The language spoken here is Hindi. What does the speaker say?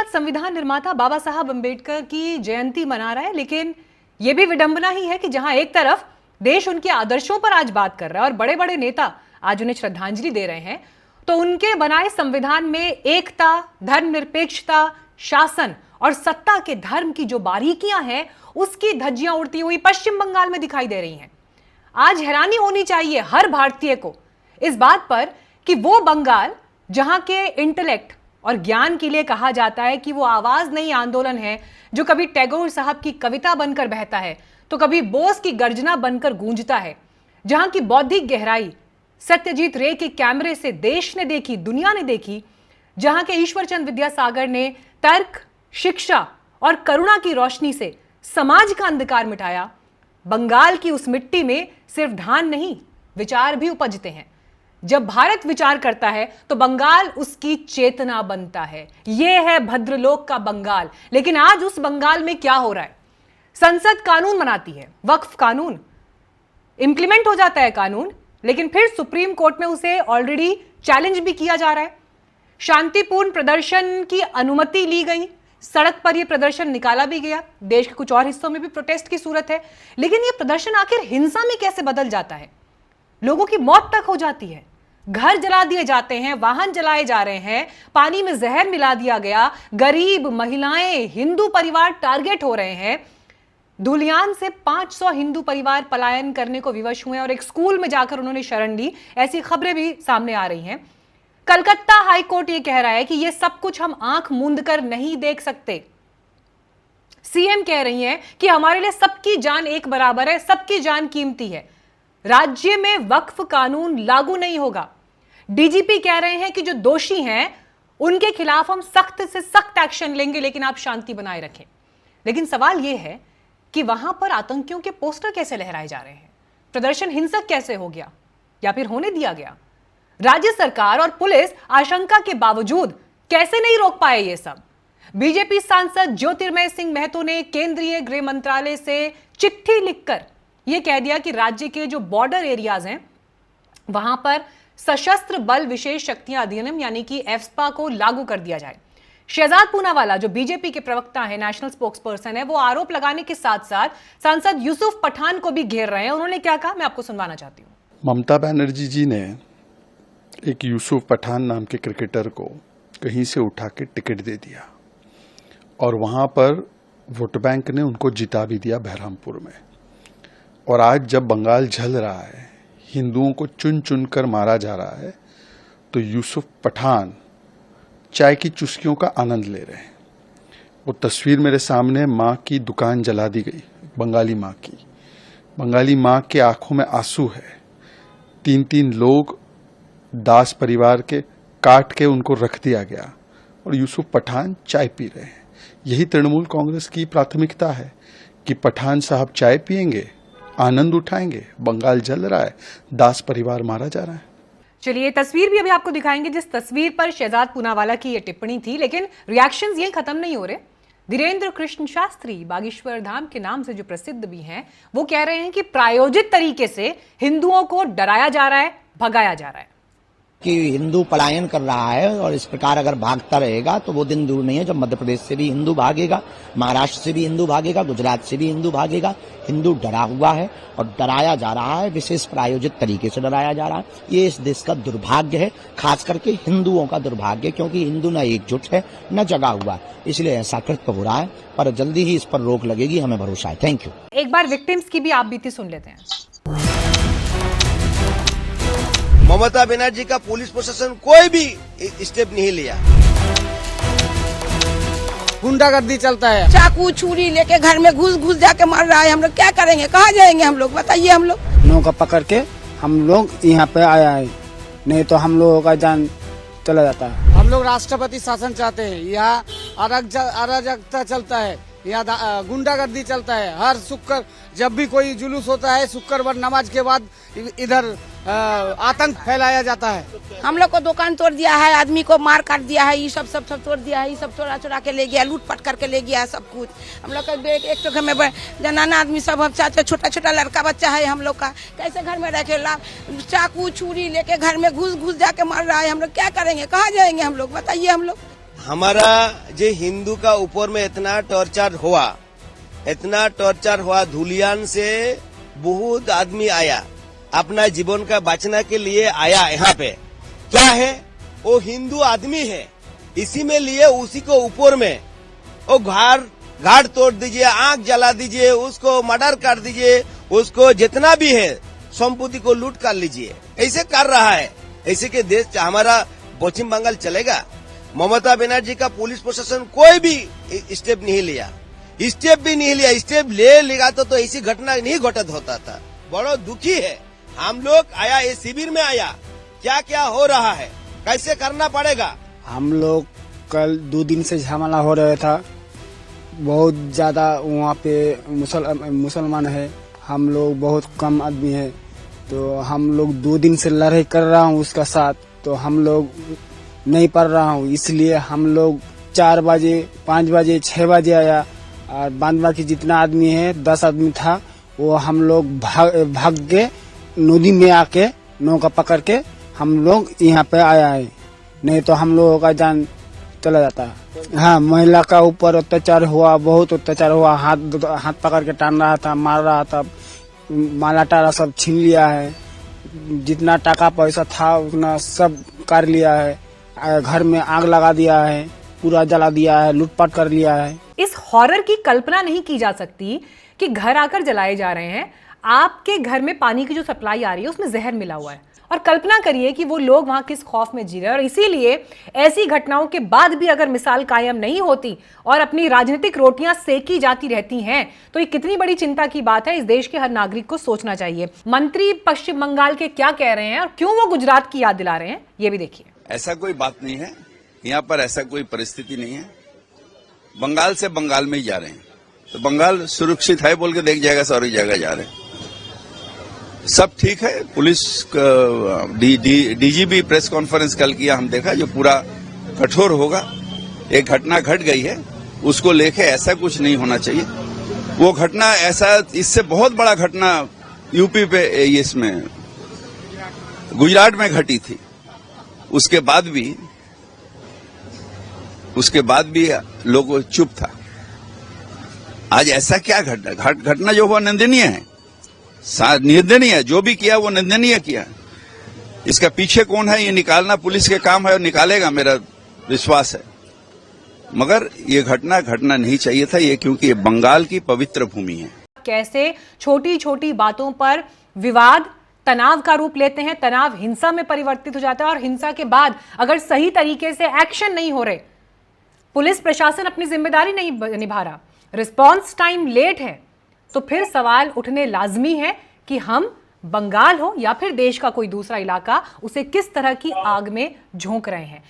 आज संविधान निर्माता बाबा साहब अंबेडकर की जयंती मना रहा है, लेकिन यह भी विडंबना ही है कि जहां एक तरफ देश उनके आदर्शों पर आज बात कर रहा है और बड़े बड़े नेता आज उन्हें श्रद्धांजलि दे रहे हैं, तो उनके बनाए संविधान में एकता, धर्मनिरपेक्षता, शासन और सत्ता के धर्म की जो बारीकियां हैं, उसकी धज्जियां उड़ती हुई पश्चिम बंगाल में दिखाई दे रही हैं। आज हैरानी होनी चाहिए हर भारतीय को इस बात पर कि वो बंगाल जहां के इंटेलेक्ट और ज्ञान के लिए कहा जाता है कि वो आवाज नहीं आंदोलन है, जो कभी टैगोर साहब की कविता बनकर बहता है तो कभी बोस की गर्जना बनकर गूंजता है, जहां की बौद्धिक गहराई सत्यजीत रे के कैमरे से देश ने देखी, दुनिया ने देखी, जहां के ईश्वरचंद विद्यासागर ने तर्क, शिक्षा और करुणा की रोशनी से समाज का अंधकार मिटाया, बंगाल की उस मिट्टी में सिर्फ धान नहीं, विचार भी उपजते हैं। जब भारत विचार करता है तो बंगाल उसकी चेतना बनता है। यह है भद्रलोक का बंगाल। लेकिन आज उस बंगाल में क्या हो रहा है? संसद कानून बनाती है, वक्फ कानून इंप्लीमेंट हो जाता है कानून, लेकिन फिर सुप्रीम कोर्ट में उसे ऑलरेडी चैलेंज भी किया जा रहा है। शांतिपूर्ण प्रदर्शन की अनुमति ली गई, सड़क पर यह प्रदर्शन निकाला भी गया, देश के कुछ और हिस्सों में भी प्रोटेस्ट की सूरत है, लेकिन यह प्रदर्शन आखिर हिंसा में कैसे बदल जाता है? लोगों की मौत तक हो जाती है, घर जला दिए जाते हैं, वाहन जलाए जा रहे हैं, पानी में जहर मिला दिया गया, गरीब, महिलाएं, हिंदू परिवार टारगेट हो रहे हैं। धुलियान से 500 हिंदू परिवार पलायन करने को विवश हुए और एक स्कूल में जाकर उन्होंने शरण ली, ऐसी खबरें भी सामने आ रही हैं। कलकत्ता हाईकोर्ट यह कह रहा है कि यह सब कुछ हम आंख मूंद कर नहीं देख सकते। सीएम कह रही हैं कि हमारे लिए सबकी जान एक बराबर है, सबकी जान कीमती है, राज्य में वक्फ कानून लागू नहीं होगा। डीजीपी कह रहे हैं कि जो दोषी हैं उनके खिलाफ हम सख्त से सख्त एक्शन लेंगे, लेकिन आप शांति बनाए रखें। लेकिन सवाल यह है कि वहां पर आतंकियों के पोस्टर कैसे लहराए जा रहे हैं? प्रदर्शन हिंसक कैसे हो गया या फिर होने दिया गया? राज्य सरकार और पुलिस आशंका के बावजूद कैसे नहीं रोक पाए ये सब? बीजेपी सांसद ज्योतिर्मय सिंह महतो ने केंद्रीय गृह मंत्रालय से चिट्ठी लिखकर यह कह दिया कि राज्य के जो बॉर्डर एरियाज हैं वहां पर सशस्त्र बल विशेष शक्तियां अधिनियम यानी कि एफस्पा को लागू कर दिया जाए। शहजाद पूनावाला जो बीजेपी के प्रवक्ता है, नेशनल स्पोक्स पर्सन है, वो आरोप लगाने के साथ साथ सांसद यूसुफ पठान को भी घेर रहे हैं। उन्होंने क्या कहा, मैं आपको सुनवाना चाहती हूं। ममता बनर्जी जी ने एक यूसुफ पठान नाम के क्रिकेटर को कहीं से उठा के टिकट दे दिया और वहां पर वोट बैंक ने उनको जिता भी दिया बहरामपुर में। और आज जब बंगाल जल रहा है, हिंदुओं को चुन चुन कर मारा जा रहा है, तो यूसुफ पठान चाय की चुस्कियों का आनंद ले रहे हैं। वो तस्वीर मेरे सामने, माँ की दुकान जला दी गई, बंगाली माँ की। बंगाली माँ के आंखों में आंसू है। 3-3 लोग दास परिवार के काट के उनको रख दिया गया और यूसुफ पठान चाय पी रहे हैं। यही तृणमूल कांग्रेस की प्राथमिकता है कि पठान साहब चाय पिएंगे, आनंद उठाएंगे। बंगाल जल रहा है, दास परिवार मारा जा रहा है। चलिए तस्वीर भी अभी आपको दिखाएंगे, जिस तस्वीर पर शहजाद पूनावाला की यह टिप्पणी थी। लेकिन रिएक्शंस यही खत्म नहीं हो रहे। धीरेन्द्र कृष्ण शास्त्री बागेश्वर धाम के नाम से जो प्रसिद्ध भी हैं, वो कह रहे हैं कि प्रायोजित तरीके से हिंदुओं को डराया जा रहा है, भगाया जा रहा है, कि हिंदू पलायन कर रहा है और इस प्रकार अगर भागता रहेगा तो वो दिन दूर नहीं है जब मध्य प्रदेश से भी हिंदू भागेगा, महाराष्ट्र से भी हिंदू भागेगा, गुजरात से भी हिंदू भागेगा। हिंदू डरा हुआ है और डराया जा रहा है, विशेष प्रायोजित तरीके से डराया जा रहा है। ये इस देश का दुर्भाग्य है, खास करके हिंदुओं का दुर्भाग्य, क्योंकि हिंदू न एकजुट है न जगा हुआ, इसलिए ऐसा कृत्य हो रहा है। पर जल्दी ही इस पर रोक लगेगी, हमें भरोसा है। Thank you. एक बार विक्टिम्स की भी आप बीती सुन लेते हैं। ममता बनर्जी का पुलिस प्रशासन कोई भी स्टेप नहीं लिया। गुंडागर्दी चलता है, चाकू छुरी लेके घर में घुस घुस जाके मार रहा है। हम लोग क्या करेंगे, कहाँ जाएंगे हम लोग, बताइए। हम लोग नौका पकड़ के हम लोग यहाँ पे आया है, नहीं तो हम लोगों का जान चला जाता है। हम लोग राष्ट्रपति शासन चाहते हैं। यहाँ अराजकता चलता है, यहाँ गुंडागर्दी चलता है। हर शुक्र जब भी कोई जुलूस होता है, शुक्रवार नमाज के बाद इधर आतंक फैलाया जाता है। हम लोग को दुकान तोड़ दिया है, आदमी को मार काट दिया है, ये सब तोड़ दिया है, ये सब चोरा के ले गया, लूटपाट करके ले गया सब कुछ। हम लोग का एक तो घर में जनाना आदमी सब, छोटा लड़का बच्चा है हम लोग का, कैसे घर में रखे? चाकू छुरी लेके घर में घुस जाके मार रहा है। हम लोग क्या करेंगे, कहाँ जाएंगे हम लोग, बताइए। हम लोग हमारा जो हिंदू का ऊपर में इतना टॉर्चर हुआ धुलियान से बहुत आदमी आया, अपना जीवन का बचने के लिए आया। यहाँ पे क्या है, वो हिंदू आदमी है, इसी में लिए उसी को ऊपर में वो घाट तोड़ दीजिए, आंख जला दीजिए, उसको मर्डर कर दीजिए, उसको जितना भी है संपत्ति को लूट कर लीजिए। ऐसे कर रहा है। ऐसे के देश हमारा पश्चिम बंगाल चलेगा? ममता बनर्जी का पुलिस प्रशासन कोई भी स्टेप नहीं लिया, स्टेप ले लेगा तो ऐसी घटना नहीं घटित होता था। बड़ा दुखी है। हम लोग आया, ये शिविर में आया, क्या क्या हो रहा है, कैसे करना पड़ेगा। हम लोग कल 2 दिन से झमेला हो रहा था, बहुत ज्यादा वहाँ पे मुसलमान है, हम लोग बहुत कम आदमी है, तो हम लोग 2 दिन से लड़ाई कर रहा हूँ उसका साथ, तो हम लोग नहीं पढ़ रहा हूँ, इसलिए हम लोग 4 बजे 5 बजे 6 बजे आया, और बाद बाकी जितना आदमी है 10 आदमी था, वो हम लोग भाग के नदी में आके नौका पकड़ के हम लोग यहाँ पे आया है, नहीं तो हम लोगों का जान चला जाता है। हाँ, महिला का ऊपर अत्याचार हुआ, बहुत अत्याचार हुआ, हाथ पकड़ के टान रहा था, मार रहा था, माला टारा सब छीन लिया है, जितना टाका पैसा था उतना सब कर लिया है, घर में आग लगा दिया है, पूरा जला दिया है, लूटपाट कर लिया है। इस हॉरर की कल्पना नहीं की जा सकती कि घर आकर जलाए जा रहे हैं, आपके घर में पानी की जो सप्लाई आ रही है उसमें जहर मिला हुआ है, और कल्पना करिए कि वो लोग वहां किस खौफ में जी रहे हैं। और इसीलिए ऐसी घटनाओं के बाद भी अगर मिसाल कायम नहीं होती और अपनी राजनीतिक रोटियां सेकी जाती रहती हैं, तो ये कितनी बड़ी चिंता की बात है। इस देश के हर नागरिक को सोचना चाहिए। मंत्री पश्चिम बंगाल के क्या कह रहे हैं और क्यों वो गुजरात की याद दिला रहे हैं, ये भी देखिए। ऐसा कोई बात नहीं है, यहाँ पर ऐसा कोई परिस्थिति नहीं है। बंगाल से बंगाल में ही जा रहे हैं, तो बंगाल सुरक्षित है बोल के देख जाएगा, सारी जगह जा रहे हैं, सब ठीक है। पुलिस डीजीपी प्रेस कॉन्फ्रेंस कल किया, हम देखा, जो पूरा कठोर होगा। एक घटना घट गई है, उसको लेके ऐसा कुछ नहीं होना चाहिए। वो घटना ऐसा, इससे बहुत बड़ा घटना यूपी पे, इसमें गुजरात में घटी थी, उसके बाद भी लोग चुप था। आज ऐसा क्या घटना जो हुआ निंदनीय है, निंदनीय है, जो भी किया वो निंदनीय किया। इसका पीछे कौन है ये निकालना पुलिस के काम है, और निकालेगा, मेरा विश्वास है। मगर ये घटना नहीं चाहिए था ये, क्योंकि ये बंगाल की पवित्र भूमि है। कैसे छोटी छोटी बातों पर विवाद तनाव का रूप लेते हैं, तनाव हिंसा में परिवर्तित हो जाता है, और हिंसा के बाद अगर सही तरीके से एक्शन नहीं हो रहे, पुलिस प्रशासन अपनी जिम्मेदारी नहीं निभा रहा, रिस्पॉन्स टाइम लेट है, तो फिर सवाल उठने लाजमी है कि हम बंगाल हो या फिर देश का कोई दूसरा इलाका, उसे किस तरह की आग में झोंक रहे हैं।